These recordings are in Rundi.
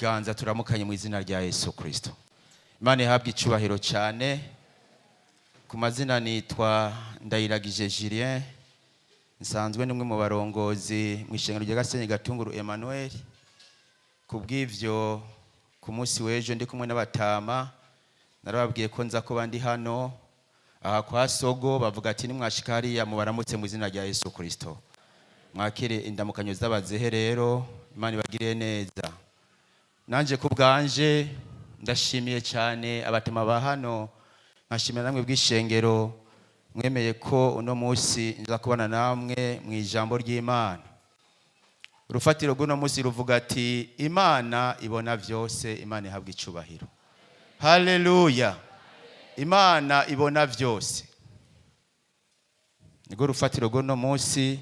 ibiganza turamukanye mu izina rya Yesu Kristo. Imana ihabwe icubahiro cyane. Ku mazina nitwa JULIEN, nsanzwe n'umwe mu barongozi mu ishengero rya Gasenyi Gatunguru Emmanuel. Kubw'ivyo ku munsi w'ejo ndi kumwe n'abatama narababwiye ko nza kuba ndi hano aha kwa Sogo, bavuga ati nimwashika hariya mubaramutse mu izina rya Yesu Kristo. Mwakire indamukanyo z'abazehe rero, Imana ibagiriye neza. Nanje kubwanje ndashimiye cyane abatema ba hano, nkashimira namwe bw'ishengero mwemeye ko uno munsi nza kubana namwe mu ijambo ry'Imana. Urufatiro rw'uno munsi ruvuga ati Imana ibona vyose, Imana ihabwa icubahiro. Haleluya. Imana ibona vyose. Niko rufatiro rw'uno munsi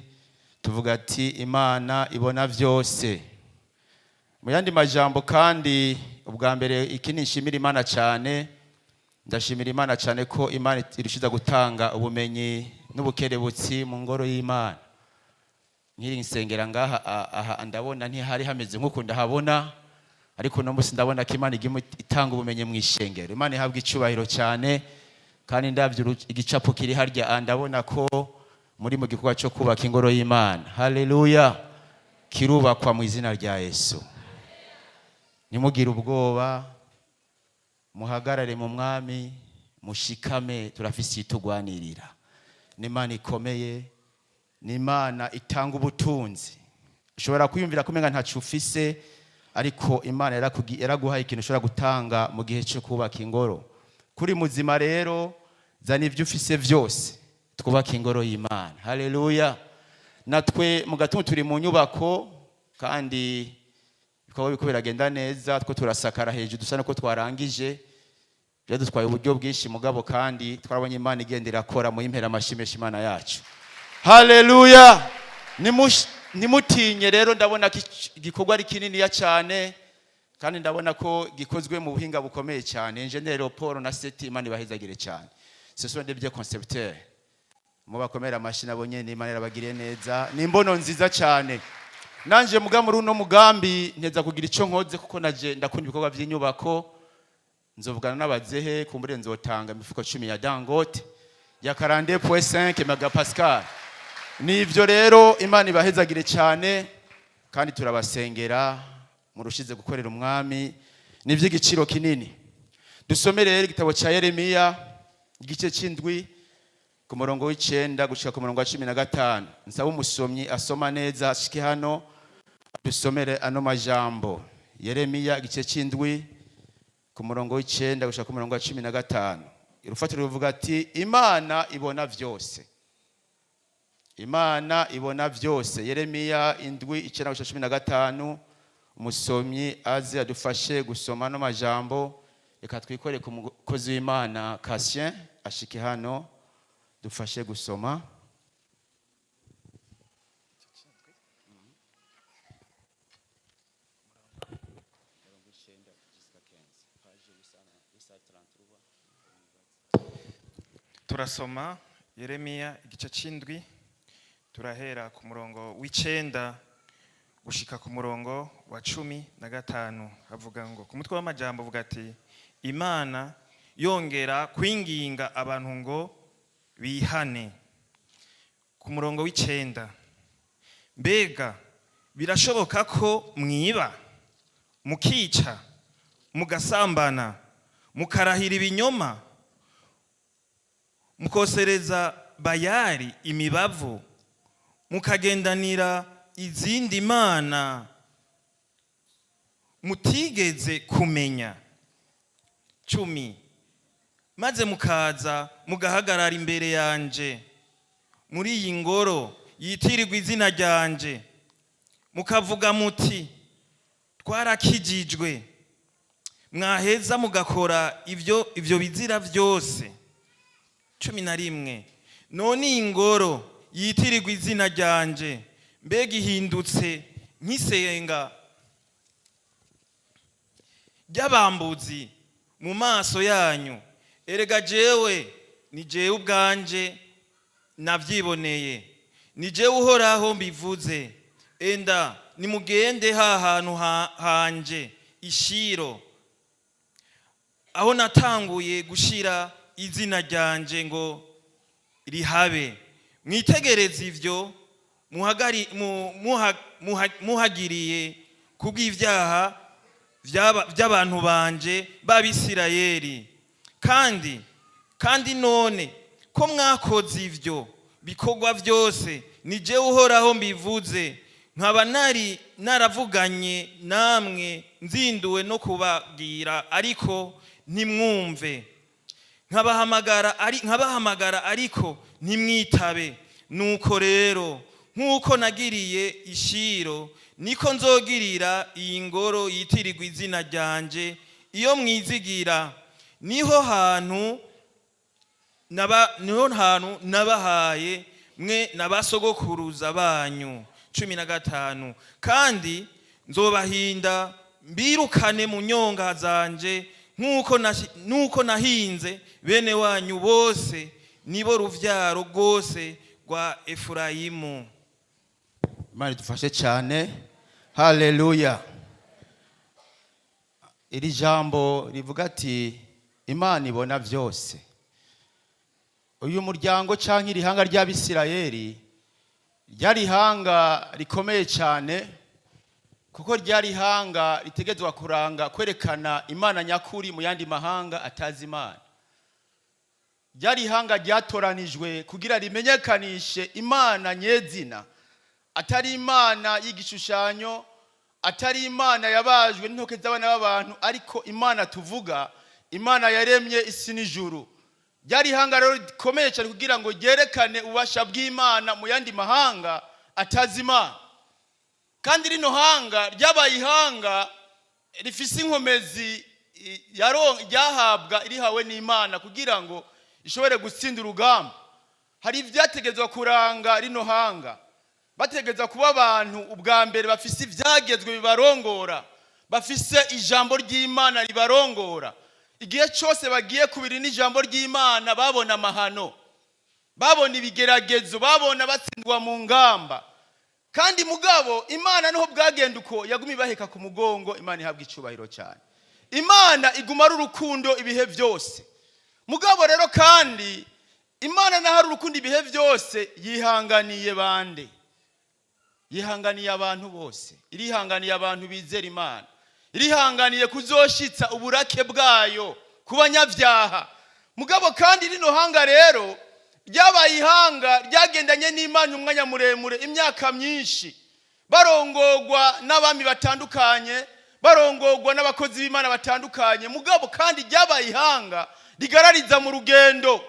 tuvuga ati Imana ibona vyose. Mu yandi majambo kandi ubwa mbere iki nishimira Imana cyane, ndashimira Imana cyane ko Imana irushiza gutanga ubumenyi n'ubukerebutsi mu ngoro y'Imana. Nkiri nsengera ngaha aha ndabona ntihari hameze nk'uko ndahabona, ariko no munsi ndabona ko Imana itanga ubumenyi mu ishengero. Imana ihabwa icubahiro cyane, kandi ndavye igicapo kiri harya ndabona ko muri mu gikorwa cyo kubaka ingoro y'Imana. Haleluya. Kirubakwa mu izina rya Yesu. Nimugire ubwoba, muhagarare mu mwami, mushikame, turafise itugwanirira. N'Imana ikomeye, n'Imana itanga ubutunzi. Ushobora kwiyumvira kumenga ntacu ufise, ariko Imana yaraguhaye ikintu ushobora gutanga mu gihe cyo kubaka ingoro. Kuri muzima rero, zana ivyo ufise vyose twubaka ingoro y'Imana. Haleluya. Natwe mu gatumu turi mu nyubako, kandi bikaba biko biragenda neza, two turasakara hejuru dusa nuko twarangije. Byadutwaye uburyo bwinshi mugabo, kandi twarabonye Imana igendera akora mu impera amashimisha Imana yacu. Haleluya. Nimutinye rero, ndabona igikorwa ari kinini ya cyane, kandi ndabona ko gikozwe mu buhinga bukomeye cyane. Engineer Paul na Seti, Imana ibahezagire cyane. Ce sont des vieux concepteurs. Mubakomera amashina bonye, Imana irabagiriye neza. Nimbono nziza cyane. Nanje mugamuri uno mugambi nteza kugira ico nkoze, kuko naje ndakunda ibikorwa by'inyubako. Nzovugana n'abazehe kumbure nzotanga imifuko 10 ya Dangote ya 42.5 megapascal. Nivyo rero Imana ibahezagire cyane, kandi turabasengera murushize gukorera umwami n'ivy'igiciro kinini. Dusomere rero igitabo ca Yeremiya igice c'indwi ku murongo w'icenda gushika ku murongo wa 15. Nsaba umusomyi asoma neza ashike hano dusomere ano majambo. Yeremiya igice c'indwi ku murongo w'icenda gushika ku murongo wa 15. Urufatiro ruvuga ati Imana ibona vyose. Imana ibona vyose. Yeremiya indwi icenda gushika 15. Umusomyi azi adufashe gusoma no majambo. Reka twikore ku mukozi w'Imana Cassien ashike hano dufashe gusoma. Turasoma Yeremiya igice c'indwi, turahera ku murongo w'icenda gushika ku murongo wa 15. Havuga ngo, ku mutwe w'amajambo avuga ati Imana yongera kwinginga abantu ngo bihane. Ku murongo w'icenda, mbega birashoboka ko mwiba, mukica, mugasambana, mukarahira ibinyoma, mukosereza Bayali imibavu, mukagendanira izindi mana mutigeze kumenya? 10. Maze mukaza mugahagarara imbere yanje muri iyi ngoro yitirirwa izina ryanje, mukavuga muti twarakijijwe. Mwaheza mugakora ivyo bizira vyose. 11. None iyi ngoro yitirirwa izina ryanje mbega ihindutse nk'isenga ry'abambuzi mu maso yanyu. Erega jewe ni jewe ubwanje navyiboneye, ni jewe uhoraho mbivuze. Enda nimugende ha hantu hanje ishiro, aho natanguye gushira izina ryanje ngo rihabe. Mwitegereze ivyo muhagiriye kubw'ivyaha by'abantu banje b'Abisirayeli. Kandi none ko mwakoze ivyo bikorwa vyose, ni jewe Uhoraho mbivuze, nkaba naravuganye namwe nzinduwe no kubabwira, ariko ntimwumve, nkabahamagara ariko ntimwitabe. Nuko rero nk'uko nagiriye ishiro, niko nzogirira iyi ngoro yitirirwa izina ryanje. Iyo mwizigira niho hantu nabahaye mwe n'abasogokuruza banyu. 15. Kandi nzobahinda mbirukane mu nyonga zanje, nk'uko nahinze bene wanyu bose, nibo ruvyaro rwose rwa Efurayimu. Imana idufashe cyane. Haleluya. Iri jambo rivuga ati Imana ibona vyose. Uyu muryango canke irihanga ry'Abisirayeli ryari hanga rikomeye cyane, kuko ryari hanga ritegezwa kuranga kwerekana Imana nyakuri mu yandi mahanga atazi Imana. Ryari hanga ryatoranijwe kugira rimenyekanishe Imana nyezina, atari Imana y'igishushanyo, atari Imana yabajwe n'intoke z'abana b'abantu, ariko Imana tuvuga, Imana yaremye isi n'ijuru. Ryari hanga rero rikomeye cyane kugira ngo ryerekane ubasha bw'Imana mu yandi mahanga atazi Imana. Kandi rino hanga ryabaye ihanga rifise inkomezi ryahabwa irihawe n'Imana kugira ngo ishobore gutsinda urugamba. Hari ivyategezwa kuranga rino hanga. Bategezwa kuba abantu ubwa mbere bafise ivyagezwe bibarongora, bafise ijambo ry'Imana ribarongora. Igihe cyose bagiye kubiri n'ijambo ry'Imana babona amahano, babona ibigeragezo, babona batsindwa mu ngamba. Kandi mugabo Imana niho bwagenda uko yagumi baheka ku mugongo. Imana ihabwa icubahiro cyane. Imana iguma ari urukundo ibihe byose. Mugabo rero kandi Imana naho ari urukundo ibihe byose, yihanganiye bande? Yihanganiye abantu bose. Irihanganiye abantu bizera Imana. Irihanganiye kuzoshitsa uburake bwayo ku banyavyaha. Mugabo kandi rino hanga rero ryabaye ihanga ryagendanye n'Imana umwanya muremure, imyaka myinshi, barongorwa n'abami batandukanye, barongorwa n'abakozi b'Imana batandukanye. Mugabo kandi ryabaye ihanga rigarariza mu rugendo,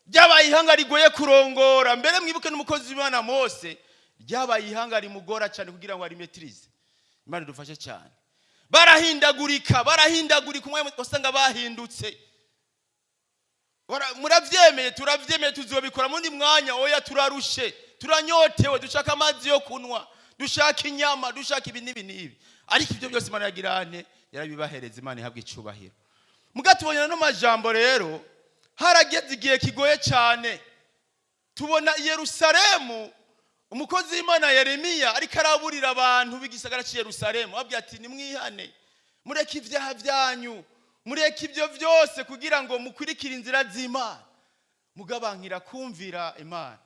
ryabaye ihanga rigoye kurongora. Mbere mwibuke n'umukozi w'Imana Mose, ryabaye ihanga rimugora cyane kugira ngo arimetirize. Imana idufashe cyane. Barahindagurika umwe wasanga bahindutse. Muravyemeye, turavyemeye, tuzobikora mundi mwanya. Oya, turarushe, turanyotewe, dushaka amazi yo kunwa, dushaka inyama, dushaka ibi n'ibi. Ariko ibyo byose Imana yagirane yarabibahereza. Imana ihabwa icubahiro. Mugatubonera no majambo rero, harageze igihe kigoye cyane. Tubona Yerusalemu, umukozi w'Imana Yeremiya ariko araburira abantu b'igisagara cy'i Yerusalemu, ababwira ati nimwihane, mureke ivyaha byanyu, mureke ibyo byose kugira ngo mukurikire inzira z'Imana. Mugabankira kumvira Imana.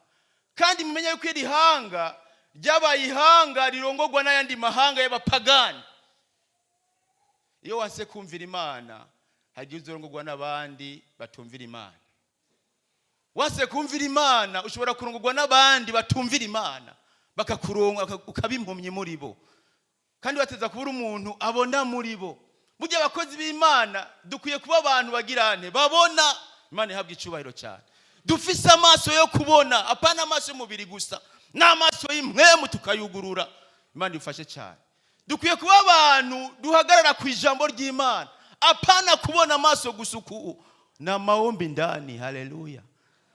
Kandi mumenye yuko iri hanga ryabaye ihanga rirongorwa n'ayandi mahanga y'abapagani. Iyo wanse kumvira Imana, hagiye uzorongorwa n'abandi batumvira Imana. Wase kumvira Imana, ushobora kurongorwa n'abandi batumvira Imana, bakakuronga ukabimpumye muri bo. Kandi bateza kubura umuntu abona muri bo. Burya abakozi b'Imana dukwiye kuba abantu bagirane babona. Imana ihabwa icubahiro cyane. Dufise amaso yo kubona, apana amaso y'umubiri gusa, n'amaso y'impwemu tukayugurura. Imana ifashe cyane. Dukwiye kuba abantu duhagarara ku ijambo ry'Imana, apana kubona amaso gusuku na maombi ndani. Haleluya.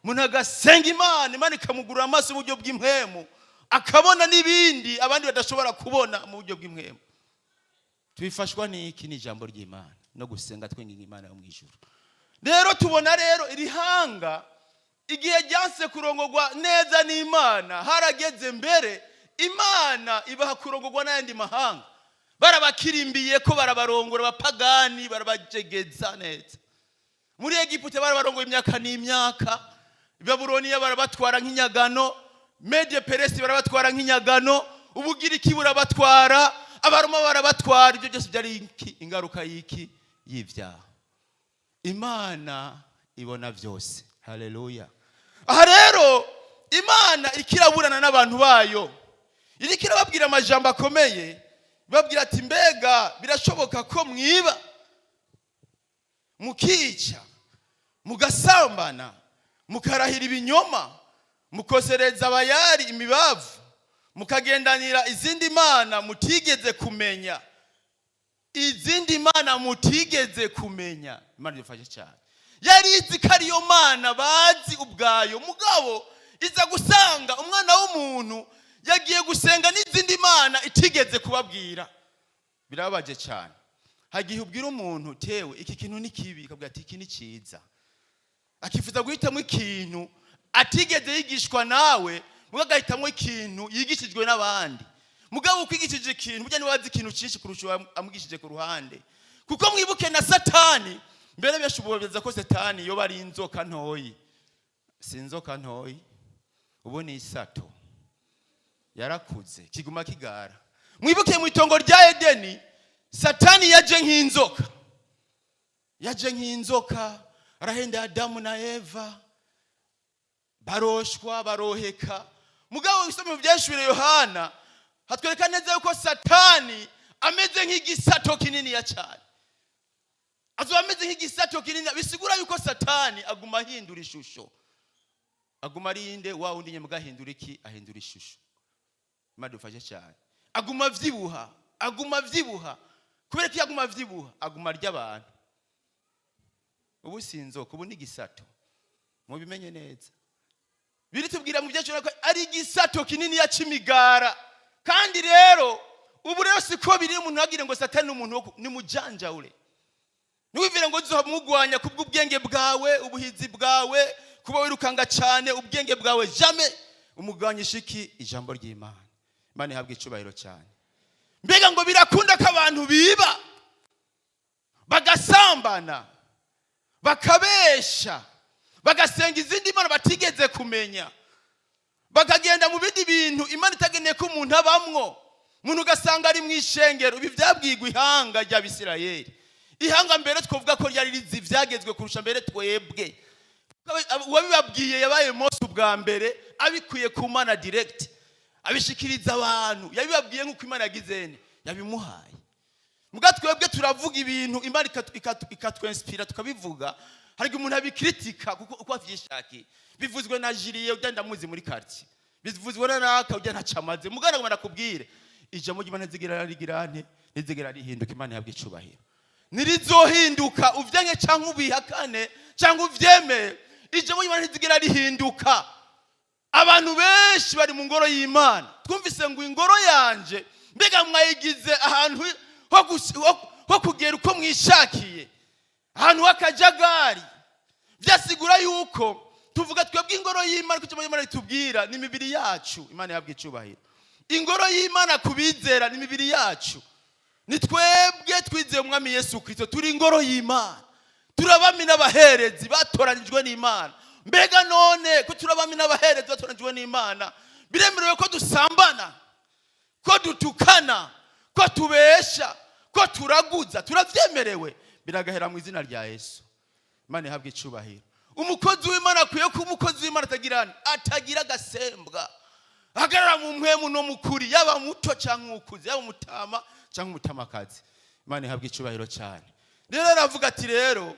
Umuntu agasenga Imana, Imana ikamugurura amaso mu buryo bw'impwemu, akabona n'ibindi abandi badashobora kubona mu buryo bw'impwemu. Tubifashwa n'iki? N'ijambo ry'Imana no gusenga twinginga Imana yo mu ijuru. Rero tubona rero iri hanga igihe ryanse kurongorwa neza n'Imana, harageze mbere Imana ibaha kurongorwa n'ayandi mahanga. barabakirimbiye ko barabarongora abapagani barabajegeza neza. Muri Egiputa barabarongoye imyaka n'imyaka, Babuloniya barabatwara nk'inyagano, Mede Peresi barabatwara nk'inyagano, Ubugiriki burabatwara, Abaroma barabatwara. Ibyo byose byari ingaruka y'iki? Y'ivyaha. Imana ibona vyose. Haleluya. Aha rero Imana ikiraburana n'abantu bayo, iriko irababwira amajambo akomeye, babwira ati mbega birashoboka ko mwiba, mukica, mugasambana, mukarahira ibinyoma, mukosereza abayari imibavu, mukagendanira izindi mana mutigeze kumenya, izindi mana mutigeze kumenya. Imana idufashe cyane. Yari izi ko ariyo mana bazi ubwayo, mugabo iza gusanga umwana w'umuntu yagiye gusenga n'izindi mana itigeze kubabwira. Birababaje cyane. Hagiye ubwira umuntu tewe iki kintu ni kibi, akabwira ati iki ni cyiza, akifuza guhitamo ikintu atigeze yigishwa nawe, mugabo agahitamo ikintu yigishijwe n'abandi. Mugabo ukwigishije ikintu burya ni wazi ikintu cyinshi kurusha amugishije ku ruhande. Kuko mwibuke na Satani, mbere byashobora ko Satani yo bari inzoka ntoyi. Si inzoka ntoyi, ubu ni isato. Yarakuze kiguma kigara. Mwibuke mu itongo rya Edeni, Satani yaje nk'inzoka. Yaje nk'inzoka, arahenda Adamu na Eva, baroshwa baroheka. Mugabo usome mu byashuri Yohana, hatwereka neza yuko Satani ameze nk'igisato kinini ya cyane. Azo ameze nk'igisato kinini, bisigura yuko Satani aguma ahindura ishusho. Aguma arinde wa undi nyemuga ahindura iki? Ahindura ishusho. Madufashe cyane. Aguma vyibuha, aguma vyibuha. Kubera ko aguma vyibuha, aguma arya abantu. Ubu sinzoka, ubu ni gisato. Mubimenye neza. Biri tubwira mu byacyo ko ari igisato kinini ya cimigara. Kandi rero ubu rero siko biri umuntu agire ngo Satani umuntu ni mujanja ure. Niwivire ngo uzohamugwanya kubw'ubwenge bwawe, ubuhizi bwawe, kuba wirukanga cyane ubwenge bwawe, jamais umuganyisha iki? Ijambo ry'Imana. Imana ihabwe icubahiro cyane. Mbega ngo birakunda ko abantu biba, bagasambana, bakabesha, bagasenga izindi mana batigeze kumenya, bakagenda mu bindi bintu Imana itageneye ko umuntu abamwo. Umuntu ugasanga ari mu ishengero. Ibi byabwirwa ihanga ry'Abisirayeli. Ihanga mbere twovuga ko ryari rizi vyagezwe kurusha mbere twebwe. Uwabibabwiye yabaye Mose ubwa mbere, abikuye ku Mana direct, abishikiriza abantu. Yabibabwiye nk'uko Imana yagizene, yabimuhaye. Muga twebwe turavuga ibintu Imana ikatwenspira tukabivuga, hari umuntu abikritika kuko uko avyishaki. Bivuzwe na Julien ugenda muzi muri quartier, bivuzwe na naka ugenda ntacamaze. Mugana ngo nakubwire ijambo ry'Imana zigera rigirane, nizigera rihinduka. Imana yabwe icubahiro. Nirizohinduka uvyanke cyangwa ubihakane cyangwa uvyeme, ijambo ry'Imana zigera rihinduka. Abantu benshi bari mu ngoro y'Imana, twumvise ngo ingoro yanje mbega mwayigize ahantu ho kugera uko mwishakiye, ahantu hakajagari. Vyasigura yuko tuvuga twebwe ingoro y'Imana, kuko ijambo ry'Imana ritubwira ni imibiri yacu. Imana yabwe icubahiro. Ingoro y'Imana kubizera ni imibiri yacu. Ni twebwe twizeye umwami Yesu Kristo, turi ingoro y'Imana. Turabami n'abaherezi batoranijwe n'Imana. Mbega none ko turabami n'abaherezi batoranijwe n'Imana, biremerewe ko dusambana, ko dutukana, ko tubesha, ko turaguza? Turavyemerewe. Biragahera mu izina rya Yesu. Imana ihabwe icubahiro. Umukozi w'Imana akwiye ko umukozi w'Imana atagira gasembwa, ahagarara mu mpwemu no mukuri, yaba muto cyangwa ukuze, yaba mutama cyangwa umutamakazi. Imana ihabwe icubahiro cyane. Rero aravuga ati rero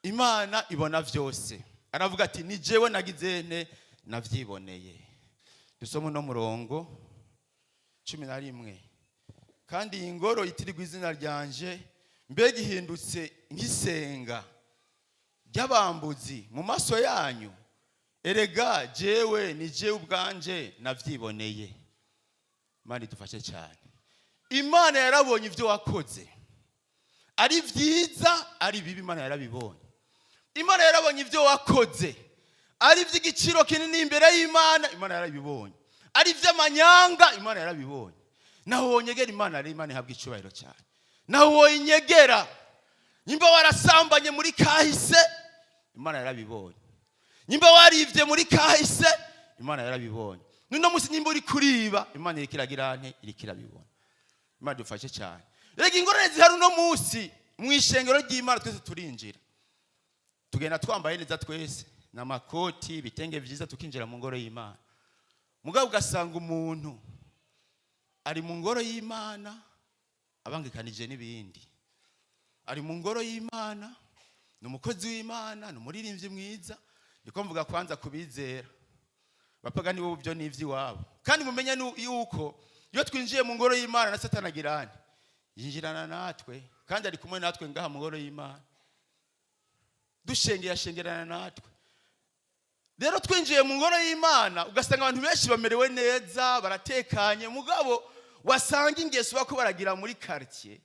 Imana ibona vyose. Aravuga ati ni jewe nagizene navyiboneye. Dusoma no murongo 11. Kandi iyi ngoro itirirwa izina ryanje, mbega ihindutse nk'isenga ry'abambuzi mu maso yanyu. Erega jewe ni jewe ubwanje navyiboneye. Imana idufashe cyane. Imana yarabonye ibyo wakoze, ari vyiza ari bibi. Imana yarabibonye. Imana yarabonye ibyo wakoze, ari iby'igiciro kinini imbere y'Imana. Imana yarabibonye. Ari iby'amanyanga. Imana yarabibonye. naho wonyegera Imana ari Imana ihabwa icubahiro cyane. Naho woyinyegera nimba warasambanye muri kahise Imana yarabibonye. Nimba warivye muri kahise Imana yarabibonye. Nuno musi nimba uri kuriba Imana irikiragira nte irikirabibona. Imana dufashe cyane. Rega ingorane zihari uno musi mwishengero ry'Imana twese turinjira. Tugenda twambaye neza twese n'amakoti bitenge vyiza tukinjira mu ngoro y'Imana. Mugabo ugasanga umuntu ari mu ngoro y'Imana abangikanije n'ibindi. Ari mu ngoro y'Imana n'umukozi w'Imana n'umuririmbyi mwiza. Niko mvuga kwanza kubizera. Bapagani bo byo n'ivy'iwabo. Kandi mumenye yuko iyo twinjiye mu ngoro y'Imana na Satani agirane yinjirana natwe kandi ari kumwe natwe ngaha mu ngoro y'Imana. Dushengeye ashengerana natwe. Rero twinjiye mu ngoro y'Imana ugasanga abantu benshi bamerewe neza baratekanye mugabo wasanga ingeso bako baragira muri quartier.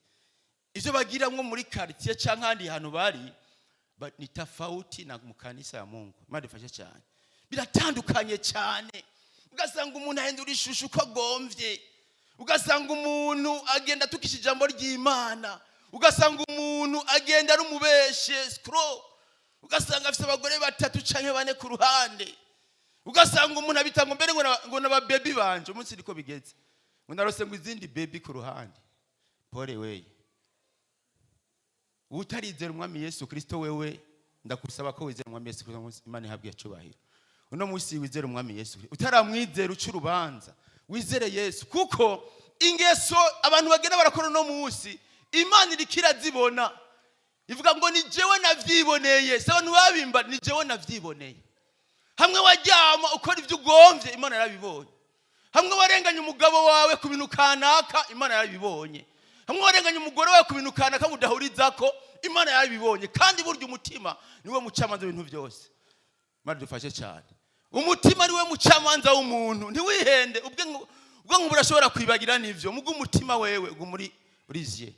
Ivyo bagiramwo muri quartier canke handi hantu bari ni tofauti na mu kanisa ya Mungu. Imana ifashe cyane. Biratandukanye cyane. Ugasanga umuntu ahindura ishusho uko agomvye. Ugasanga umuntu agenda tukisha ijambo ry'Imana. Ugasanga umuntu agenda ari umubeshe scroll. Ugasanga afite abagore batatu canke bane ku ruhande. Ugasanga umuntu abitango mbere ngo naba baby banje umunsi riko bigeze. Ngo narose ngo izindi baby ku ruhande. Pole wewe. Utarizera umwami Yesu Kristo wewe ndakusaba ko wizera umwami Yesu Kristo Imana ihabwe icubahiro. Uno musi wizera umwami Yesu. Utaramwizera ucurubanza. Wizere Yesu kuko ingeso abantu bagenda barakora no musi Imana irikira zibona. Ivuga ngo ni jewe navyiboneye. Se abantu babimba ni jewe navyiboneye. Hamwe wajyama ukora ivyo ugomvye Imana yarabibonye. Hamwe warenganya umugabo wawe ku bintu kanaka Imana yarabibonye. Hamwe warenganya umugore wawe ku bintu kanaka mudahurizako Imana yarabibonye. Kandi burya umutima niwe mucamanza w'ibintu byose. Imana dufashe cyane. Umutima niwe mucamanza w'umuntu. Ntiwihende ubwo burashobora kwibagira n'ivyo. Mugo umutima wewe muri uriziye.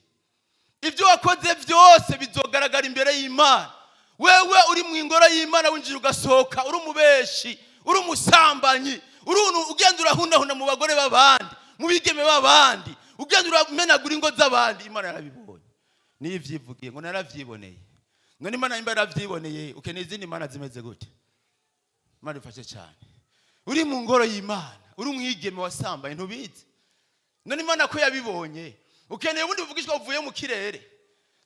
Ibyo wakoze byose bizogaragara imbere y'Imana. Wewe uri mu ingoro y'Imana winjira ugasohoka uri umubeshi, uri umusambanyi, ugenda urahundahunda mu bagore b'abandi, mu bigeme b'abandi, ugenda uramenagura ingo z'abandi. Imana yarabibonye. Nivyivugiye ngo naravyiboneye. None Imana imba yaravyiboneye ukeneye izindi Imana zimeze gute? Imana ifashe cyane. Uri mu ngoro y'Imana, uri umwigeme wasambaye ntubizi. None Imana ko yabibonye. Ukeneye ubundi buvugishwa uvuye mu kirere.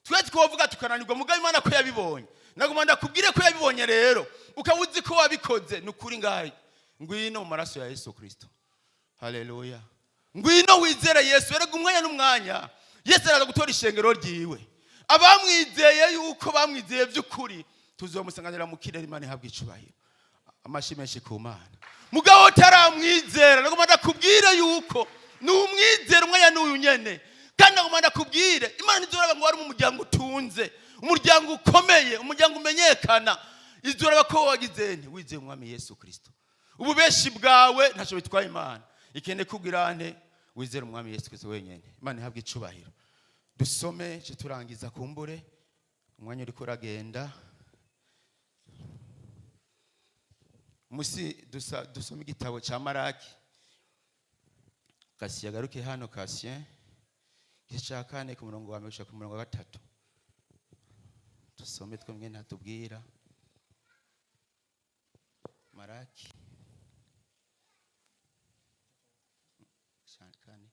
Twese twovuga tukananirwa mugabo Imana ko yabibonye. Naguma ndakubwire ko yabibonye rero. Ukawuzi ko wabikoze nukuri ngahe. Ngwino mu maraso ya Yesu Kristo. Haleluya. Ngwino wizere Yesu erega umwanya n'umwanya. Yesu araza gutora ishengero ryiwe. Abamwizeye yuko bamwizeye by'ukuri tuzomusanganira mu kirere Imana ihabwa icubahiro. Amashimeshi ku Mana. Mugabo taramwizera naguma ndakubwire yuko n'umwizera umwanya n'uyu nyene. Kandi naguma ndakubwire Imana izoraba ngo wari mu muryango utunze, umuryango ukomeye, umuryango umenyekana. Izoraba ko wagize nti wizeye umwami Yesu Kristo. Ububeshi bwawe ntaco bitwaye Imana. Ikende kugira nte wizeye umwami Yesu Kristo wenyene. Imana ihabwa icubahiro. Dusome cyo turangiza kumbure umwanya uri kuragenda. Musi dusome igitabo cya Maraki. Kasi yagaruke hano Kasien. Cya kane ku murongo wa 2 ku murongo wa 3. Dusome twemwe ntatubwira. Maraki. Kane.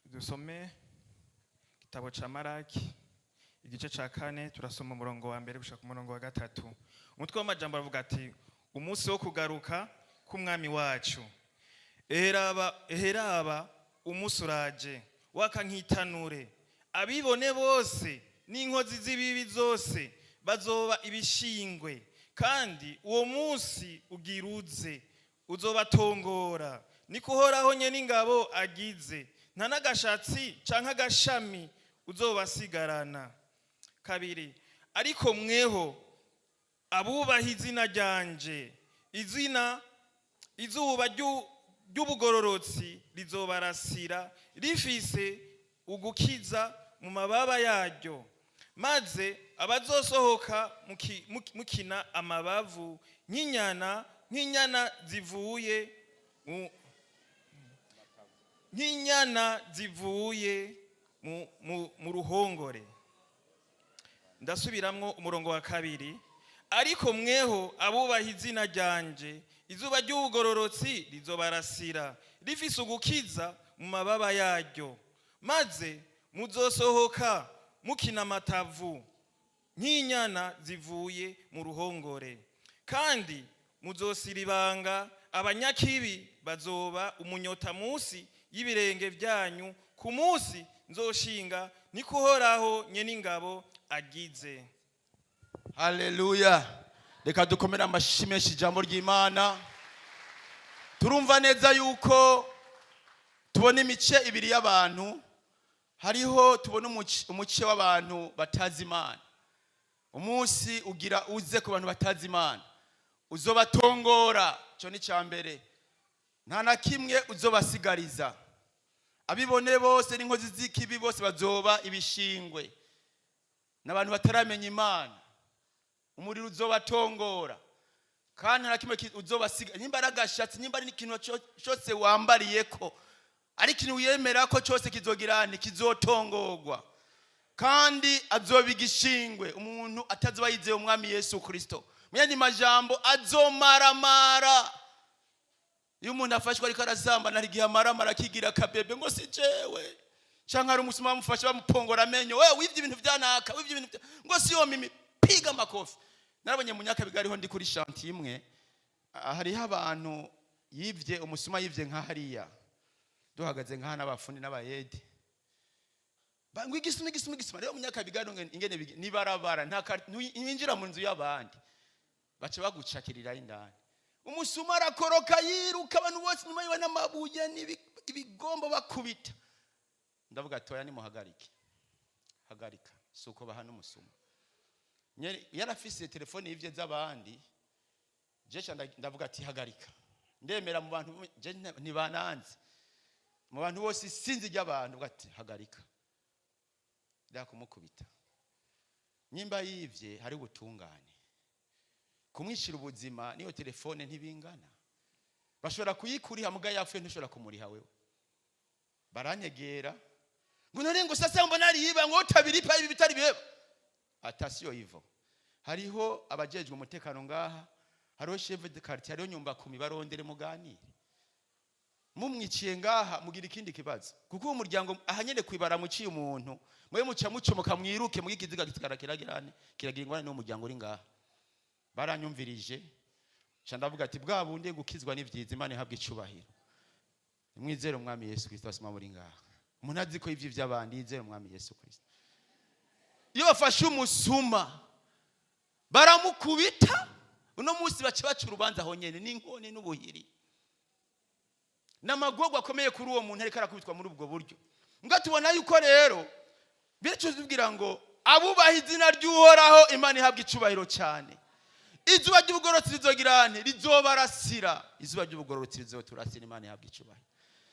Dusome igitabo cya Maraki igice cya kane turasoma umurongo wa 1 gushaka umurongo wa 3. Umutwe w'amajambo aravuga ati umunsi wo kugaruka k'umwami wacu. Eheraba umunsi uraje wakankitanure. Abibone bose n'inkozi z'ibibi zose bazoba ibishingwe. Kandi uwo munsi ugiruze uzobatongora. Niko Uhoraho nyene ingabo agize. Nta n'agashatsi canke agashami uzobasigarana. 2. Ariko mweho abubaha izina ryanje, izuba ry'ubugororotsi rizobarasira rifise ugukiza mu mababa yaryo. maze abazosohoka mukina amabavu nk'inyana zivuye mu ruhongore. Ndasubiramwo umurongo wa 2. Ariko mweho abubaha izina ryanje, izuba ry'ubugororotsi rizobarasira rifise ugukiza mu mababa yaryo, maze muzosohoka mukina amatavu nk'inyana zivuye mu ruhongore. Kandi muzosiribanga, abanyakibi bazoba umunyota munsi y'ibirenge byanyu ku munsi nzoshinga, niko Uhoraho Nyeningabo agize. Haleluya. Reka dukomere amashyi menshi ijambo ry'Imana. Turumva neza yuko tubona imice ibiri y'abantu. Hariho tubona umuce w'abantu batazi Imana. Umunsi ugira uze ku bantu batazi Imana, uzobatongora. Cyo ni cyambere, nta na kimwe uzobasigariza. Abibone bose n'inkozi z'ikibi bose bazoba ibishingwe. N'abantu bataramenya Imana, umuriro uzobatongora, kandi nta kimwe uzobasiga. Nimba aragashatsi, nimba ari ikintu cyose wambariyeko, ari ikintu wiyemera ko cyose kizogirane, kizotongorwa, kandi azobigishingwe. Umuntu atazoba yizeye umwami Yesu Kristo, mu yandi majambo azomaramara. Iyo umuntu afashwe ariko arazambana, hari igihe amaramara akigira akabebe ngo si jewe, canke ari umusuma bamufashe bamupongora amenyo, wewe wivye ibintu byanaka, wivye ibintu ngo si yo mimi, piga amakofi. Narabonye mu Nyakabiga ariho ndi kuri shanti imwe, hariho abantu yivye, umusuma yivye nka hariya, duhagaze nka n'abafundi n'abayede, ngo igisuma rero mu Nyakabiga ingene nibarabara ntinjira mu nzu y'abandi, bace bagucakirira indani. Umusuma arakoroka yiruka, abantu bose nyuma yiwe n'amabuye n'ibigombo bakubita. Ndavuga toya nimuhagarike, hagarika, suko bahana umusuma. Yarafise telefone y'ivye z'abandi, jesha ndavuga ati hagarika. Ndemera mu bantu ntibananze, mu bantu bose sinzi ry'abantu, ati hagarika, ndakumukubita. Nyimba yivye hari ubutungane, kumwishira ubuzima niyo telefone ntibingana. Bashobora kuyikuriha muga yapfuye ntushobora kumuriha wewe. Baranyegera ngo narengo sasa mbona ari yiba ngo utabiripa ibi bitari beba. Atasiyo hivyo. Hariho abajejwe umutekano ngaha, hariho chef de quartier, hariho nyumba 10 barondere muganire. Mumwiciye ngaha mugira ikindi kibazo, kuko uwo muryango ahanyene kwibara muciye umuntu, mwe muca mucomoka mwiruke mugikiziga gitikara kiragira ingwane no muryango uri ngaha. Baranyumvirije, cha ndavuga ati bwa bundi gukizwa n'ivyiza, Imana ihabwe icubahiro. Mwizere umwami Yesu Kristo asoma muri ngaha. Umuntu azi ko ivyo vy'abandi, yizere umwami Yesu Kristo. Iyo bafashe umusuma baramukubita, uno munsi bace baca urubanza aho nyene n'inkone n'ubuhiri. N'amagorwa akomeye kuri uwo muntu ariko arakubitwa muri ubwo buryo. Nga tubona yuko rero bityo tubwira ngo abubaha izina ry'Uhoraho, Imana ihabwe icubahiro cyane. Izuba ry'ubugororotsi rizogirane, rizobarasira. Izuba ry'ubugororotsi rizoturasira, Imana ihabwe icubahiro.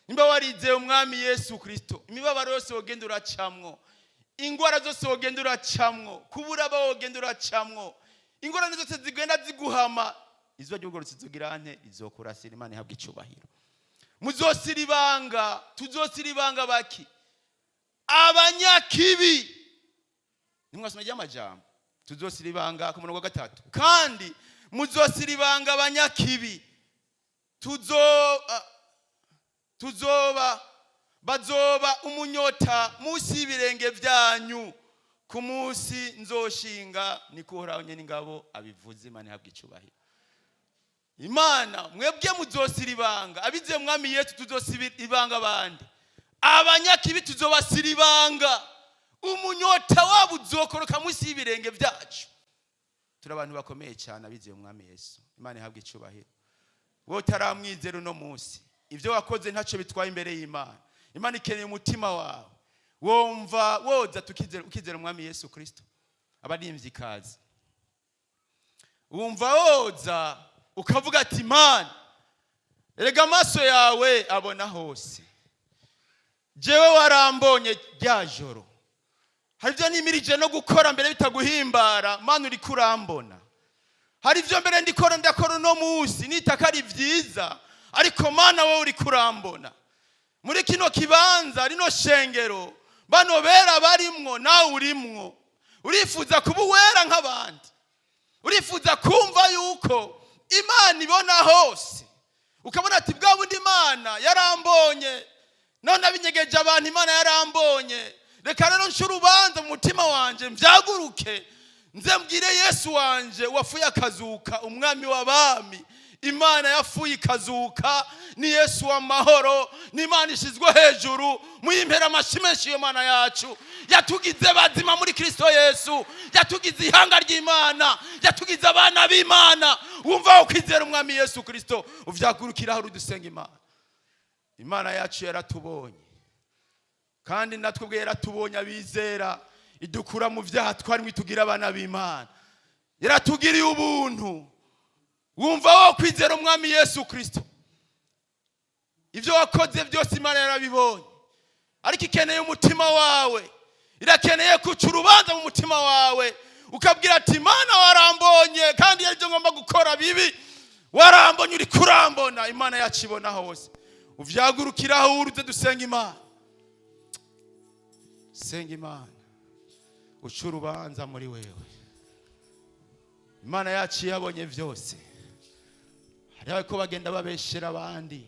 Nimba warizeye umwami Yesu Kristo, imibabaro yose wogenda uracamwo, ingwara zose wogenda uracamwo, kubura abo wogenda uracamwo, ingorane zose zigenda ziguhama, izuba ry'ubugororotsi rizogirane, rizokurasira, Imana ihabwe icubahiro. Muzosiribanga, tuzosiribanga baki? Abanyakibi. Nimwasoma y'amajambo, tuzosiribanga ku murongo wa 3. Kandi muzosiribanga abanyakibi, bazoba umunyota munsi y'ibirenge byanyu ku munsi nzoshinga, niko Uhoraho Nyeningabo abivuze. Imana ihabwe icubahiro. Imana mwebwe muzosiribanga, abize mwami Yesu tuzosiribanga abandi, abanyakibi tuzobasiribanga, umunyota wabo uzokoroka munsi y'ibirenge byacu. Turi abantu bakomeye cyane abize mwami Yesu. Imana ihabwe icubahiro. Wowe taramwizera uno munsi, ivyo wakoze ntaco bitwaye imbere y'Imana. Imana ikeneye umutima wawe, wumva woza ukizera umwami Yesu Kristo. Abadimvyi kazi, wumva woza ukavuga ati Imana, erega amaso yawe abona hose, jewe warambonye rya joro, hari ibyo nimirije no gukora mbere bitaguhimbara, Mana uri kurambona. Hari ibyo mbere ndakora no munsi nitaka ari byiza, ariko Mana wowe uri kurambona. Muri kino kibanza rino shengero bano bera barimwo nawe urimwo, urifuza kuba wera nk'abandi, urifuza kumva yuko Imana ibona hose, ukabona ati bwa bundi Imana yarambonye none abinyegeje abantu, Imana yarambonye, reka rero nshe urubanza mu mutima wanje mbyaguruke nze mbwire Yesu wanje wafuye akazuka, umwami w'abami. Imana yafuye ikazuka ni Yesu w'amahoro, ni Imana ishizwe hejuru. Muyimpera amashyi menshi iyo Mana yacu yatugize bazima muri Kristo Yesu, yatugize ihanga ry'Imana, yatugize abana b'Imana. Wumva ukwizera umwami Yesu Kristo uvyagurukira aho dusenga Imana. Imana yacu yaratubonye kandi natwe ubwe yaratubonye abizera, idukura mu vyaha twari mwitugira abana b'Imana, yaratugiriye ubuntu. Wumva wo kwizera umwami Yesu Kristo, ivyo wakoze byose Imana yarabibonye, ariko ikeneye umutima wawe, irakeneye kuca urubanza mu mutima wawe, ukabwira ati Imana warambonye kandi yaribyo ngomba gukora bibi, warambonye uri kurambona. Imana yacibona hose, uvyagurukiraho uruze dusenga Imana. Senga Imana uca urubanza muri wewe. Imana yacu yabonye vyose. Hariho ko bagenda babeshera abandi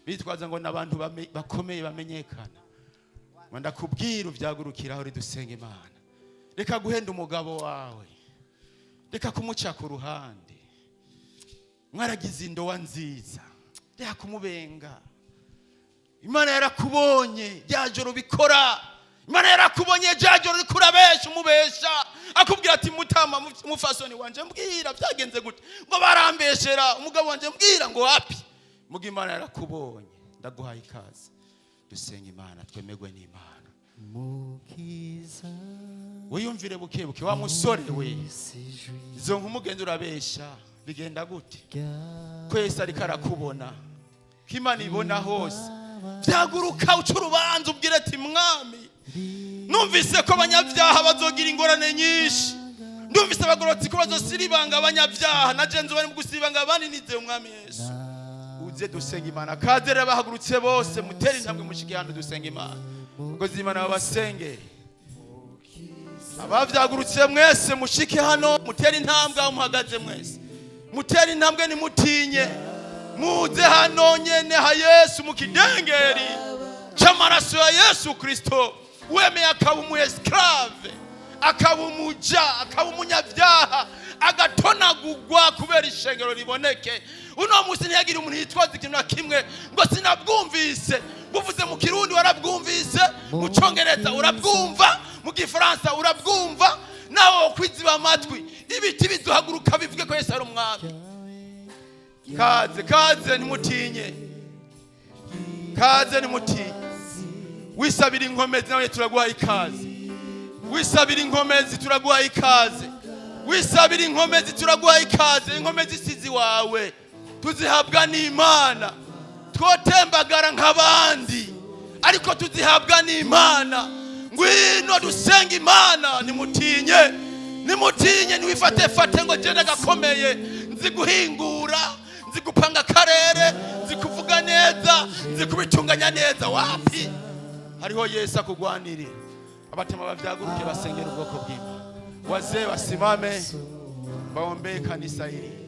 bitwaza ngo nabantu bakomeye bamenyekana. Wanda kubwira uvyagurukiraho uri dusenga Imana. Reka guhenda umugabo wawe, reka kumuca ku ruhande. Mwaragize indowa nziza, reka kumubenga. Imana yarakubonye ryajoro bikora, Imana yarakubonye ryajoro rikurabesha umubesha, akubwira ati mutama mufasoni wanje mbwira byagenze gute, ngo barambeshera umugabo wanje mbwira ngo wapi. Muga Imana yarakubonye, ndaguhaye ikaze dusenga Imana, twemegwe n'Imana. Mukiza wiyumvire bukebuke wa musore we, izo nk'umugenzi urabesha bigenda gute? Kwese ariko arakubona, Imana ibona hose. Byaguruka uca urubanza ubwire ati mwami, numvise ko abanyabyaha bazogira ingorane nyinshi, ndumvise abagorotsi ko bazosiribanga abanyabyaha, na jenzo bari mu gusibanga abandi. Nize umwami Yesu uze dusenga Imana. Kaze rero bahagurutse bose mutera intambwe mushike hano dusenga Imana, ubwo z'Imana babasengere. Abavyagurutse mwese mushike hano mutera intambwe, aho muhagaze mwese mutera intambwe, nimutinye muze hano nyene ha Yesu mu kidengeri c'amaraso ya Yesu Kristo. Wemeye akaba umu esclave, akaba umuja, akaba umunyabyaha, agatonagurwa kubera ishengero riboneke. Uno musi ntiyagira umuntu yitwaza ikintu na kimwe ngo sinabwumvise. Buvuze mu Kirundi warabwumvise, mu Congereza urabwumva, mu Gifaransa urabwumva, nawe kwiziba amatwi ibiti biduhaguruka bivuge ko Yesu ari umwami. Kaze nimutinye, kaze nimutinye. Wisabira inkomezi nawe turaguha ikaze, wisabira inkomezi turaguha ikaze, wisabira inkomezi turaguha ikaze. Inkomezi sizi wawe tuzihabwa n'Imana, twotembagara nk'abandi ariko tuzihabwa n'Imana. Ngwino dusenga Imana, nimutinye, nimutinye, niwifate ngo genda gakomeye, nzi guhingura, nzi gupanga akarere, nzi kuvuga neza, nzi kubitunganya neza. Wapi? Hariho Yesu akugwanirira. Abatema bavyaguruke basengera ubwoko bw'Imana. Wazee wasimame baombe kanisa hili.